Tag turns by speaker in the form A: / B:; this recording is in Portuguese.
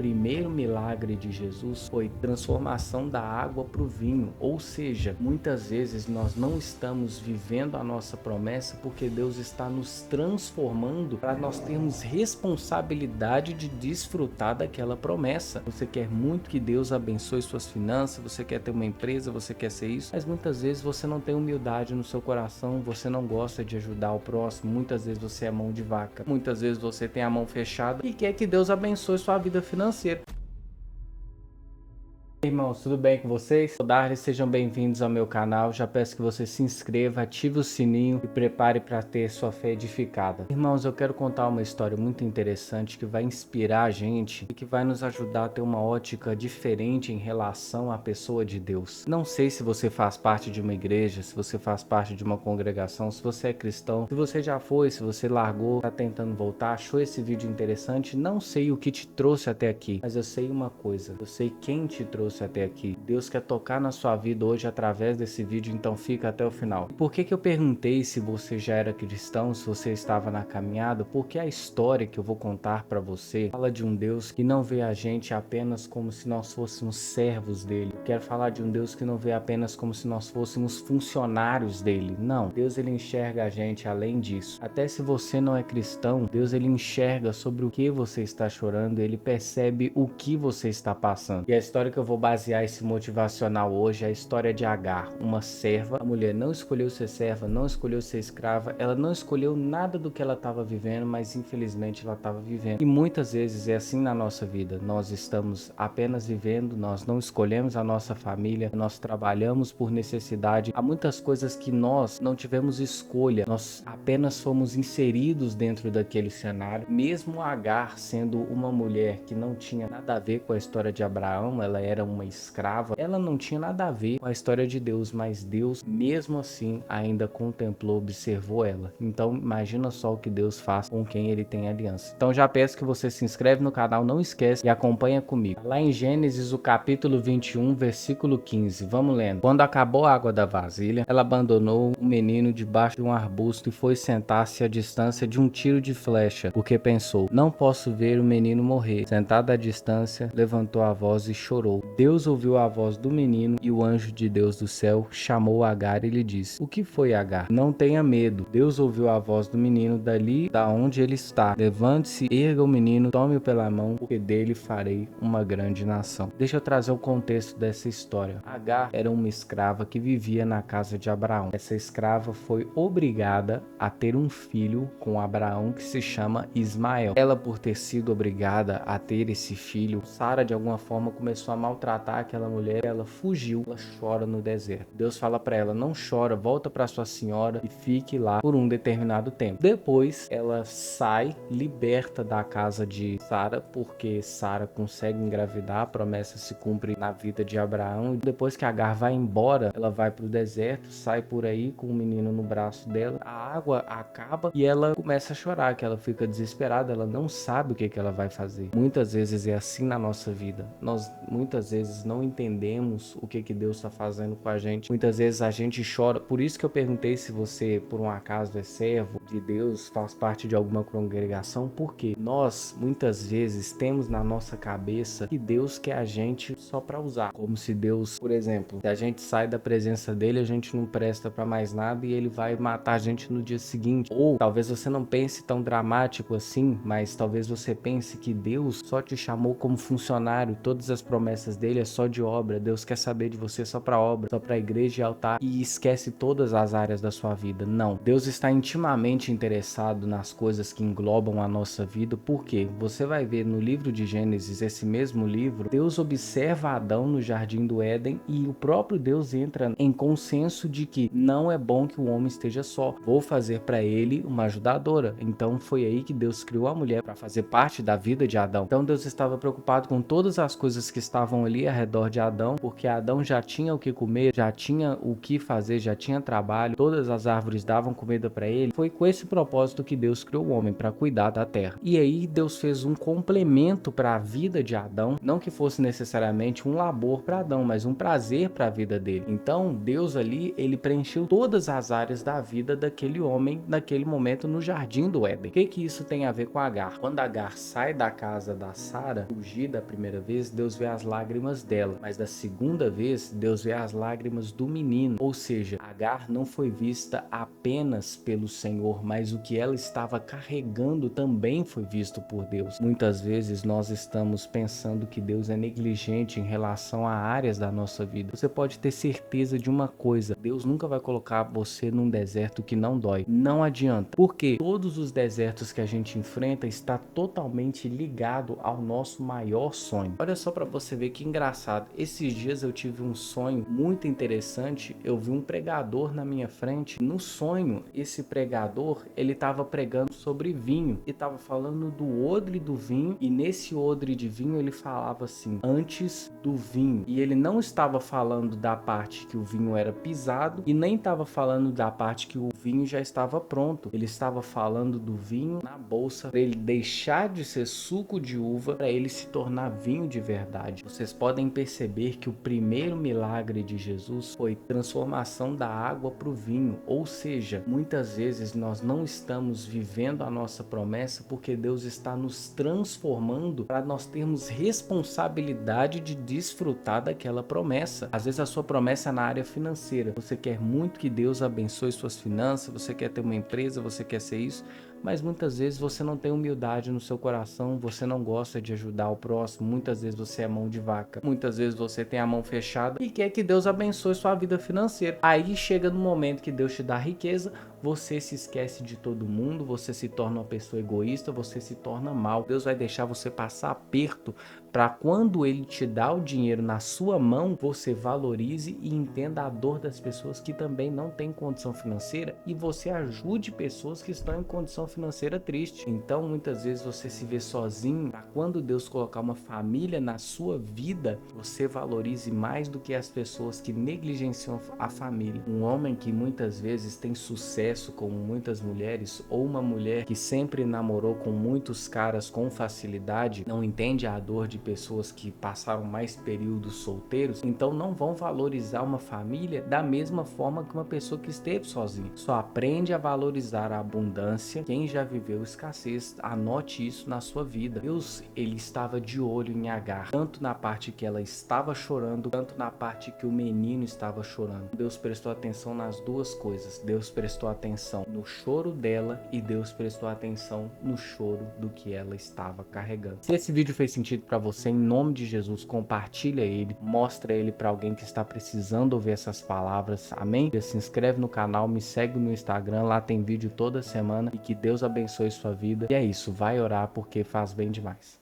A: primeiro milagre de Jesus foi transformação da água para o vinho. Ou seja, muitas vezes nós não estamos vivendo a nossa promessa porque Deus está nos transformando para nós termos responsabilidade de desfrutar daquela promessa. Você quer muito que Deus abençoe suas finanças, você quer ter uma empresa, você quer ser isso, mas muitas vezes você não tem humildade no seu coração, você não gosta de ajudar o próximo, muitas vezes você é mão de vaca, muitas vezes você tem a mão fechada e quer que Deus abençoe sua vida financeira. Irmãos, tudo bem com vocês? Sou Darley, sejam bem-vindos ao meu canal. Já peço que você se inscreva, ative o sininho e prepare para ter sua fé edificada. Irmãos, eu quero contar uma história muito interessante que vai inspirar a gente e que vai nos ajudar a ter uma ótica diferente em relação à pessoa de Deus. Não sei se você faz parte de uma igreja, se você faz parte de uma congregação, se você é cristão, se você já foi, se você largou, está tentando voltar, achou esse vídeo interessante, não sei o que te trouxe até aqui, mas eu sei uma coisa, eu sei quem te trouxe até aqui. Deus quer tocar na sua vida hoje através desse vídeo, então fica até o final. E por que eu perguntei se você já era cristão, se você estava na caminhada? Porque a história que eu vou contar para você fala de um Deus que não vê a gente apenas como se nós fôssemos servos dele. Eu quero falar de um Deus que não vê apenas como se nós fôssemos funcionários dele. Não, Deus ele enxerga a gente além disso. Até se você não é cristão, Deus ele enxerga sobre o que você está chorando, ele percebe o que você está passando. E a história que eu vou basear esse motivacional hoje é a história de Agar, uma serva. A mulher não escolheu ser serva, não escolheu ser escrava, ela não escolheu nada do que ela estava vivendo, mas infelizmente ela estava vivendo. E muitas vezes é assim na nossa vida, nós estamos apenas vivendo, nós não escolhemos a nossa família, nós trabalhamos por necessidade. Há muitas coisas que nós não tivemos escolha, nós apenas fomos inseridos dentro daquele cenário. Mesmo Agar sendo uma mulher que não tinha nada a ver com a história de Abraão, ela era uma escrava, ela não tinha nada a ver com a história de Deus, mas Deus mesmo assim ainda contemplou, observou ela. Então imagina só o que Deus faz com quem ele tem aliança. Então já peço que você se inscreve no canal, não esquece e acompanha comigo. Lá em Gênesis o capítulo 21, versículo 15, vamos lendo. Quando acabou a água da vasilha, ela abandonou o menino debaixo de um arbusto e foi sentar-se à distância de um tiro de flecha, porque pensou, não posso ver o menino morrer. Sentada à distância, levantou a voz e chorou. Deus ouviu a voz do menino e o anjo de Deus do céu chamou Agar e lhe disse, o que foi, Agar? Não tenha medo. Deus ouviu a voz do menino dali da onde ele está. Levante-se, erga o menino, tome-o pela mão, porque dele farei uma grande nação. Deixa eu trazer o contexto dessa história. Agar era uma escrava que vivia na casa de Abraão. Essa escrava foi obrigada a ter um filho com Abraão que se chama Ismael. Ela, por ter sido obrigada a ter esse filho, Sara de alguma forma começou a maltratar aquela mulher, ela fugiu, ela chora no deserto. Deus fala para ela, não chora, volta para sua senhora e fique lá por um determinado tempo. Depois ela sai, liberta da casa de Sara, porque Sara consegue engravidar, a promessa se cumpre na vida de Abraão. E depois que Agar vai embora, ela vai para o deserto, sai por aí com o menino no braço dela, a água acaba e ela começa a chorar, que ela fica desesperada, ela não sabe o que ela vai fazer. Muitas vezes é assim na nossa vida, nós muitas vezes não entendemos o que Deus está fazendo com a gente. Muitas vezes a gente chora. Por isso que eu perguntei se você, por um acaso, é servo de Deus, faz parte de alguma congregação, porque nós, muitas vezes, temos na nossa cabeça que Deus quer a gente só para usar. Como se Deus, por exemplo, se a gente sai da presença dele, a gente não presta para mais nada e ele vai matar a gente no dia seguinte. Ou talvez você não pense tão dramático assim, mas talvez você pense que Deus só te chamou como funcionário, todas as promessas dele é só de obra, Deus quer saber de você só para obra, só para igreja e altar e esquece todas as áreas da sua vida. Não, Deus está intimamente interessado nas coisas que englobam a nossa vida, porque você vai ver no livro de Gênesis, esse mesmo livro, Deus observa Adão no jardim do Éden e o próprio Deus entra em consenso de que não é bom que o homem esteja só, vou fazer para ele uma ajudadora. Então foi aí que Deus criou a mulher para fazer parte da vida de Adão. Então Deus estava preocupado com todas as coisas que estavam ali ao redor de Adão, porque Adão já tinha o que comer, já tinha o que fazer, já tinha trabalho, todas as árvores davam comida para ele. Foi com esse propósito que Deus criou o homem, para cuidar da terra. E aí Deus fez um complemento para a vida de Adão, não que fosse necessariamente um labor para Adão, mas um prazer para a vida dele. Então Deus ali, ele preencheu todas as áreas da vida daquele homem naquele momento no jardim do Éden. O que isso tem a ver com Agar? Quando Agar sai da casa da Sara, fugir da primeira vez, Deus vê as lágrimas dela, mas da segunda vez Deus vê as lágrimas do menino. Ou seja, Agar não foi vista apenas pelo Senhor, mas o que ela estava carregando também foi visto por Deus. Muitas vezes nós estamos pensando que Deus é negligente em relação a áreas da nossa vida. Você pode ter certeza de uma coisa: Deus nunca vai colocar você num deserto que não dói. Não adianta. Porque todos os desertos que a gente enfrenta está totalmente ligado ao nosso maior sonho. Olha só para você ver que engraçado. Esses dias eu tive um sonho muito interessante. Eu vi um pregador na minha frente. No sonho, esse pregador, ele estava pregando sobre vinho e estava falando do odre do vinho, e nesse odre de vinho ele falava assim: antes do vinho. E ele não estava falando da parte que o vinho era pisado e nem estava falando da parte que o vinho já estava pronto. Ele estava falando do vinho na bolsa, para ele deixar de ser suco de uva, para ele se tornar vinho de verdade. Vocês podem perceber que o primeiro milagre de Jesus foi transformação da água para o vinho. Ou seja, muitas vezes nós não estamos vivendo a nossa promessa porque Deus está nos transformando para nós termos responsabilidade de desfrutar daquela promessa. Às vezes a sua promessa é na área financeira. Você quer muito que Deus abençoe suas finanças, você quer ter uma empresa, você quer ser isso, mas muitas vezes você não tem humildade no seu coração, você não gosta de ajudar o próximo, muitas vezes você é mão de vaca, muitas vezes você tem a mão fechada e quer que Deus abençoe sua vida financeira. Aí chega no momento que Deus te dá riqueza, você se esquece de todo mundo, você se torna uma pessoa egoísta, você se torna mal. Deus vai deixar você passar aperto para quando Ele te dá o dinheiro na sua mão, você valorize e entenda a dor das pessoas que também não têm condição financeira e você ajude pessoas que estão em condição financeira triste. Então muitas vezes você se vê sozinho, para quando Deus colocar uma família na sua vida, você valorize mais do que as pessoas que negligenciam a família. Um homem que muitas vezes tem sucesso com muitas mulheres, ou uma mulher que sempre namorou com muitos caras com facilidade, não entende a dor de pessoas que passaram mais períodos solteiros, então não vão valorizar uma família da mesma forma que uma pessoa que esteve sozinha. Só aprende a valorizar a abundância quem já viveu escassez. Anote isso na sua vida. Deus, ele estava de olho em Agar, tanto na parte que ela estava chorando, tanto na parte que o menino estava chorando. Deus prestou atenção nas duas coisas. Deus prestou atenção no choro dela e Deus prestou atenção no choro do que ela estava carregando. Se esse vídeo fez sentido para você, em nome de Jesus, compartilha ele, mostra ele para alguém que está precisando ouvir essas palavras, amém? Se inscreve no canal, me segue no Instagram, lá tem vídeo toda semana, e que Deus abençoe sua vida. E é isso, vai orar porque faz bem demais.